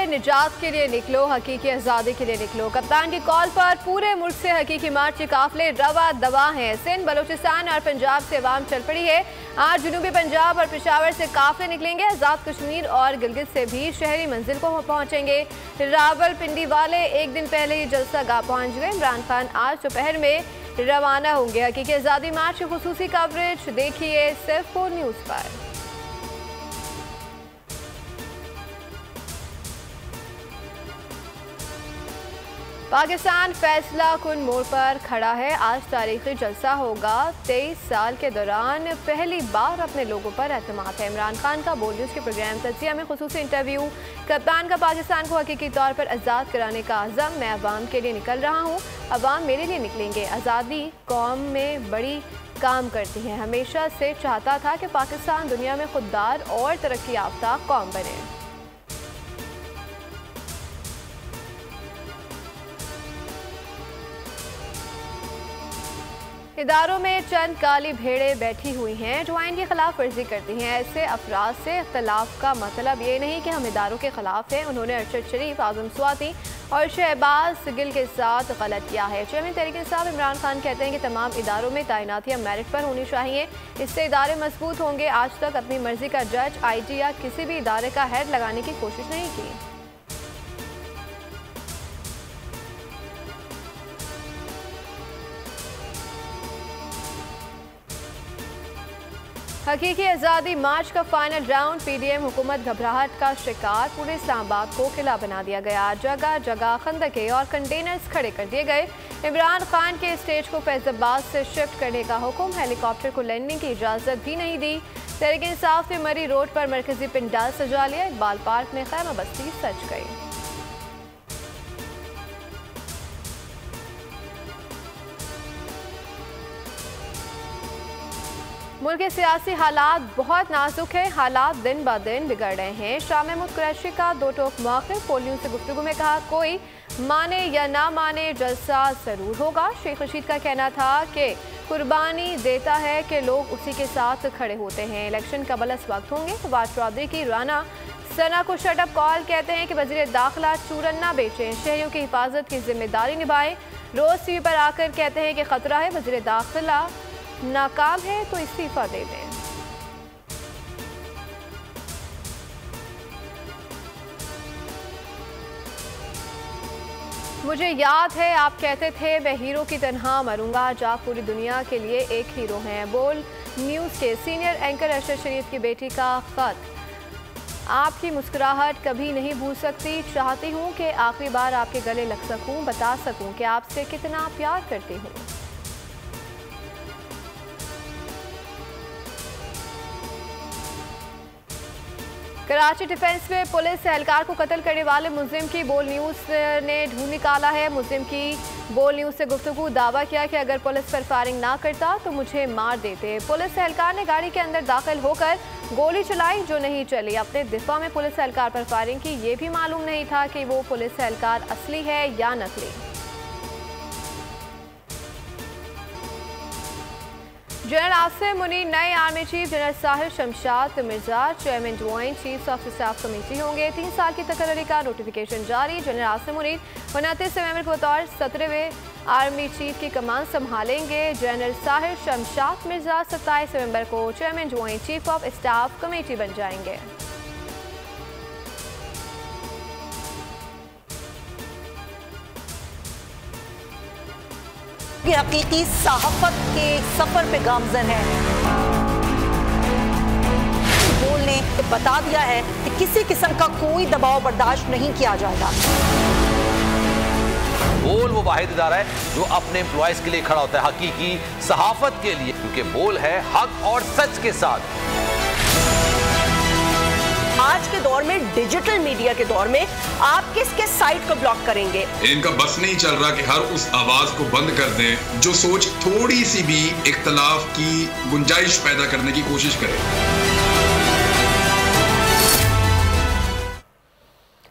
निजात के लिए निकलो, हकीकी आज़ादी के लिए निकलो। कप्तान की कॉल पर पूरे मुल्क से हकीकी मार्च के काफिले रवा दवा हैं। सिंध, बलूचिस्तान और पंजाब से अवाम चल पड़ी है। आज जनूबी पंजाब और पेशावर से काफिले निकलेंगे। आज़ाद कश्मीर और गिलगित से भी शहरी मंजिल को पहुंचेंगे। रावलपिंडी वाले एक दिन पहले ही जलसा गाह पहुंच गए। इमरान खान आज दोपहर में रवाना होंगे। हकीकी आज़ादी मार्च की खुसूसी कवरेज देखिए सिर्फ 4 न्यूज़ पर। पाकिस्तान फैसला कुन मोड़ पर खड़ा है। आज तारीखी जलसा होगा। 23 साल के दौरान पहली बार अपने लोगों पर एतमाद है। इमरान खान का बोल न्यूज़ के प्रोग्राम तजिया में खुसूसी इंटरव्यू। कप्तान का पाकिस्तान को हकीकी तौर पर आज़ाद कराने का अज़म। मैं अवाम के लिए निकल रहा हूँ, अवाम मेरे लिए निकलेंगे। आज़ादी कौम में बड़ी काम करती है। हमेशा से चाहता था कि पाकिस्तान दुनिया में खुददार और तरक्की याफ्ता कौम बने। इदारों में चंद काली भेड़ें बैठी हुई हैं जो आइन की खिलाफ वर्जी करती हैं। ऐसे अफराद से इख्तलाफ का मतलब ये नहीं कि हम इदारों के खिलाफ हैं। उन्होंने अरशद शरीफ, आज़म स्वाति और शहबाज गिल के साथ गलत किया है। चेयरमैन तहरीक इंसाफ इमरान खान कहते हैं कि तमाम इदारों में तैनातियाँ मेरिट पर होनी चाहिए, इससे इदारे मजबूत होंगे। आज तक अपनी मर्जी का जज, IG या किसी भी इदारे का हेड लगाने की कोशिश नहीं की। हकीकी आज़ादी मार्च का फाइनल राउंड। PDM हुकूमत घबराहट का शिकार। पूरे इस्लामाबाद को किला बना दिया गया। जगह जगह खंदके और कंटेनर्स खड़े कर दिए गए। इमरान खान के स्टेज को फैज़ाबाद से शिफ्ट करने का हुक्म। हेलीकॉप्टर को लैंडिंग की इजाज़त भी नहीं दी। तहरीक इंसाफ ने मरी रोड पर मरकजी पंडाल सजा लिया। इकबाल पार्क में खैमा बस्ती सज गई। मुल्क के सियासी हालात बहुत नाजुक है। हालात दिन ब दिन बिगड़ रहे हैं। शाह महमूद कुरैशी का दो टोक मौक़िफ़। पोल न्यूज़ से गुफ्तगू में कहा, कोई माने या ना माने जलसा ज़रूर होगा। शेख रशीद का कहना था कि कुर्बानी देता है कि लोग उसी के साथ खड़े होते हैं। इलेक्शन का बलस वक्त होंगे। फवाद चौधरी की राना सना को शटअप कॉल। कहते हैं कि वज़ीर दाखिला चूरन ना बेचें, शहरियों की हिफाजत की जिम्मेदारी निभाएं। रोज़ TV पर आकर कहते हैं कि खतरा है, वज़ीर दाखिला नाकाम है तो इस्तीफा दे दें। मुझे याद है आप कहते थे मैं हीरो की तरह मरूंगा। आज आप पूरी दुनिया के लिए एक हीरो हैं। बोल न्यूज़ के सीनियर एंकर अरशद शरीफ की बेटी का खत। आपकी मुस्कुराहट कभी नहीं भूल सकती। चाहती हूँ कि आखिरी बार आपके गले लग सकूँ, बता सकूँ कि आपसे कितना प्यार करती हूँ। कराची डिफेंस में पुलिस एहलकार को कत्ल करने वाले मुलजिम की बोल न्यूज़ ने ढूंढ निकाला है। मुलजिम की बोल न्यूज़ से गुफ्तगू। दावा किया कि अगर पुलिस पर फायरिंग ना करता तो मुझे मार देते। पुलिस एहलकार ने गाड़ी के अंदर दाखिल होकर गोली चलाई जो नहीं चली। अपने दिफा में पुलिस एहलकार पर फायरिंग की। ये भी मालूम नहीं था कि वो पुलिस एहलकार असली है या नकली। जनरल आसिम मुनीर नए army chief. General Sahir Shamshad Mirza chairman joint chiefs of staff committee होंगे। 3 साल की तकर्री का नोटिफिकेशन जारी। जनरल आसिम मुनीर 29 नवंबर को बतौर 17वें आर्मी चीफ की कमान संभालेंगे। जनरल साहिर शमशाद मिर्जा 27 नवंबर को chairman joint chief of staff committee बन जाएंगे। हकीकी सहाफत के सफर पे गामजन है। बोल ने बता दिया है कि किसी किस्म का कोई दबाव बर्दाश्त नहीं किया जाएगा। बोल वो वाहिद इदारा है जो अपने एम्प्लॉयज के लिए खड़ा होता है, हकीकी सहाफत के लिए, क्योंकि बोल है हक और सच के साथ। आज के दौर में, डिजिटल मीडिया के दौर में, आप किसके साइट को ब्लॉक करेंगे? इनका बस नहीं चल रहा कि हर उस आवाज को बंद कर दें जो सोच थोड़ी सी भी इख्तलाफ की गुंजाइश पैदा करने की कोशिश करे।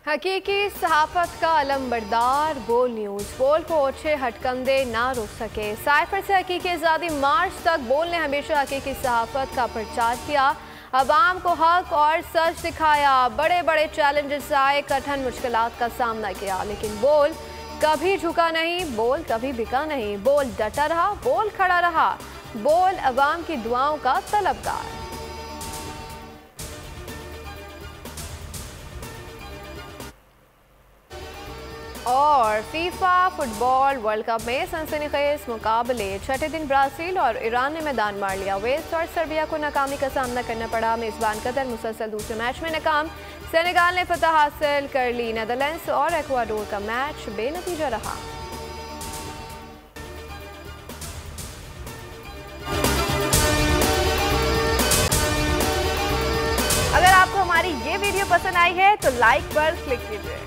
हकीकी सहाफत का अलमबरदार बोल न्यूज़। बोल को ओछे हटकंदे ना रोक सके। साइफर से हकीकी आज़ादी मार्च तक बोल ने हमेशा हकीकी सहाफत का प्रचार किया। अवाम को हक और सच दिखाया। बड़े बड़े चैलेंजेस आए, कठिन मुश्किलात का सामना किया, लेकिन बोल कभी झुका नहीं, बोल कभी बिका नहीं, बोल डटा रहा, बोल खड़ा रहा, बोल अवाम की दुआओं का तलबगार। और फीफा फुटबॉल वर्ल्ड कप में सनसनीखेज मुकाबले, छठे दिन ब्राजील और ईरान ने मैदान मार लिया। वेल्स और सर्बिया को नाकामी का सामना करना पड़ा। मेजबान कतर मुसलसल दूसरे मैच में नाकाम। सेनेगाल ने फतह हासिल कर ली। नेदरलैंड्स और एक्वाडोर का मैच बेनतीजा रहा। अगर आपको हमारी ये वीडियो पसंद आई है तो लाइक पर क्लिक कीजिए।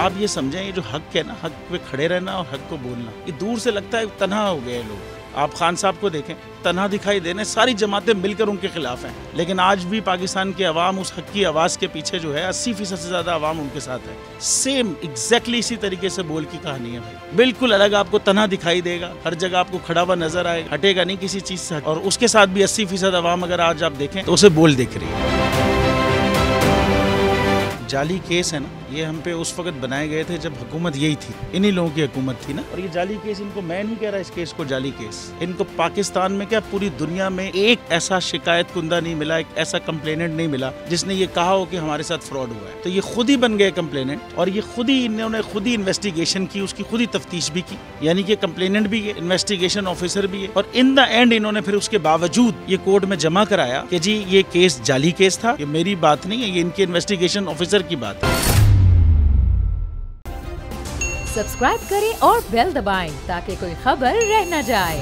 आप ये समझें, ये जो हक है ना, हक पे खड़े रहना और हक को बोलना, ये दूर से लगता है तन्हा हो गए लोग। आप खान साहब को देखें, तन्हा दिखाई देने, सारी जमातें मिलकर उनके खिलाफ हैं, लेकिन आज भी पाकिस्तान की आवाम उस हक की आवाज़ के पीछे जो है 80% से ज़्यादा आवाम उनके साथ है। सेम एग्जैक्टली इसी तरीके से बोल की कहानी है भाई, बिल्कुल अलग आपको तन्हा दिखाई देगा, हर जगह आपको खड़ा हुआ नजर आएगा, हटेगा नहीं किसी चीज़ से। और उसके साथ भी 80% आवाम अगर आज आप देखें तो उसे बोल दिख रही है। जाली केस है ना, ये हम पे उस वक्त बनाए गए थे जब हुकूमत यही थी, इन्हीं लोगों की हुकूमत थी ना। और ये जाली केस, इनको मैं नहीं कह रहा इस केस को जाली केस, इनको पाकिस्तान में क्या पूरी दुनिया में एक ऐसा शिकायत कुंदा नहीं मिला, एक ऐसा कंप्लेनेंट नहीं मिला जिसने ये कहा हो कि हमारे साथ फ्रॉड हुआ है। तो ये खुद ही बन गए कंप्लेनेंट और ये खुद ही इन्होंने खुद ही इन्वेस्टिगेशन की, उसकी खुद ही तफ्तीश भी की, यानी कि कंप्लेनेंट भी है, इन्वेस्टिगेशन ऑफिसर भी है। और इन द एंड इन्होंने फिर उसके बावजूद ये कोर्ट में जमा कराया कि जी ये केस जाली केस था। ये मेरी बात नहीं है, ये इनके इन्वेस्टिगेशन ऑफिसर की बात है। सब्सक्राइब करें और बेल दबाएं ताकि कोई खबर रह न जाए।